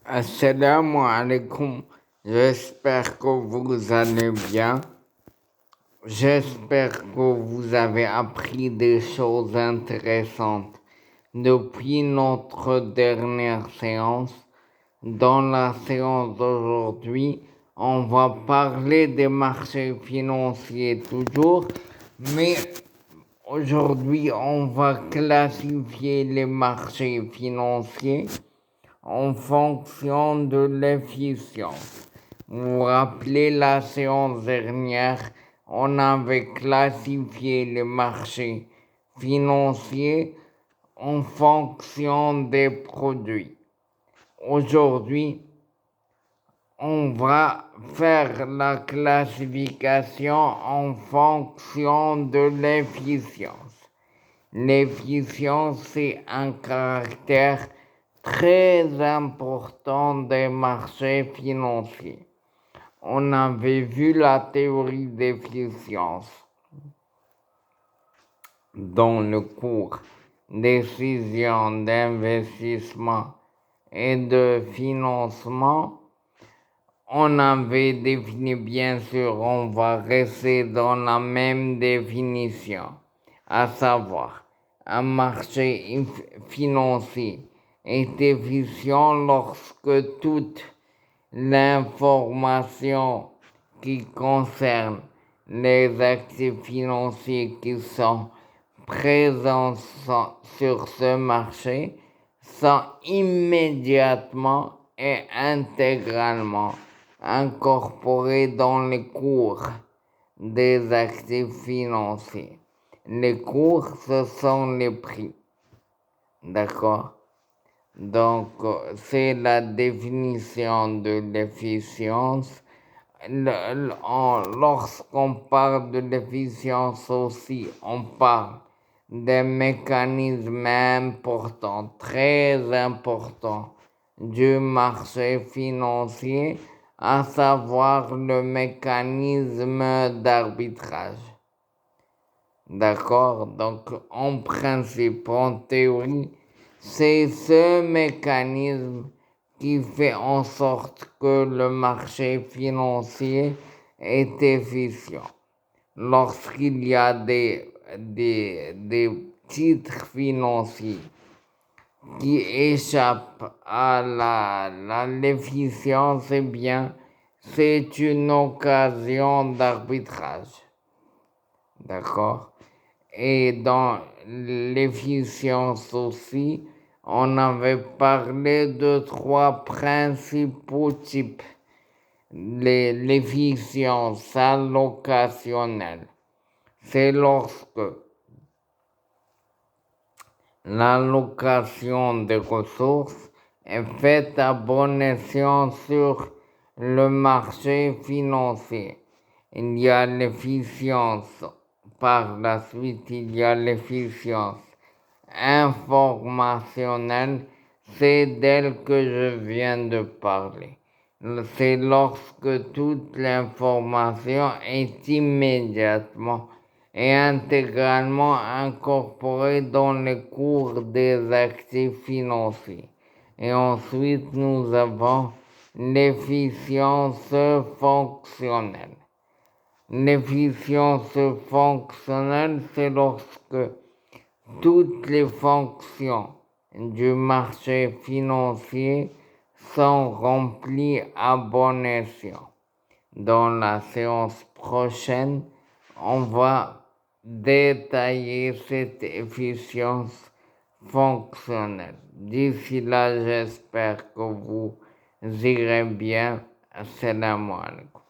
Assalamu alaikum, j'espère que vous allez bien. J'espère que vous avez appris des choses intéressantes depuis notre dernière séance. Dans la séance d'aujourd'hui, on va parler des marchés financiers toujours, mais aujourd'hui on va classifier les marchés financiers en fonction de l'efficience. Vous vous rappelez la séance dernière, on avait classifié les marchés financiers en fonction des produits. Aujourd'hui, on va faire la classification en fonction de l'efficience. L'efficience, c'est un caractère très important des marchés financiers. On avait vu la théorie d'efficience dans le cours décision d'investissement et de financement. On avait défini, bien sûr, on va rester dans la même définition, à savoir, un marché financier est efficient lorsque toute l'information qui concerne les actifs financiers qui sont présents sur ce marché sont immédiatement et intégralement incorporés dans les cours des actifs financiers. Les cours, ce sont les prix. D'accord? Donc, c'est la définition de l'efficience. Lorsqu'on parle de l'efficience aussi, on parle des mécanismes importants, très importants du marché financier, à savoir le mécanisme d'arbitrage. D'accord? Donc, en principe, en théorie, c'est ce mécanisme qui fait en sorte que le marché financier est efficient. Lorsqu'il y a des titres financiers qui échappent à l'efficience, eh bien, c'est une occasion d'arbitrage. D'accord? Et dans l'efficience aussi, on avait parlé de trois principaux types. L'efficience allocationnelle, c'est lorsque l'allocation des ressources est faite à bon escient sur le marché financier. Il y a l'efficience. Par la suite, il y a l'efficience informationnelle, c'est d'elle que je viens de parler. C'est lorsque toute l'information est immédiatement et intégralement incorporée dans les cours des actifs financiers. Et ensuite, nous avons l'efficience fonctionnelle. L'efficience fonctionnelle, c'est lorsque toutes les fonctions du marché financier sont remplies à bon escient. Dans la séance prochaine, on va détailler cette efficience fonctionnelle. D'ici là, j'espère que vous irez bien. Assalamu alaikum.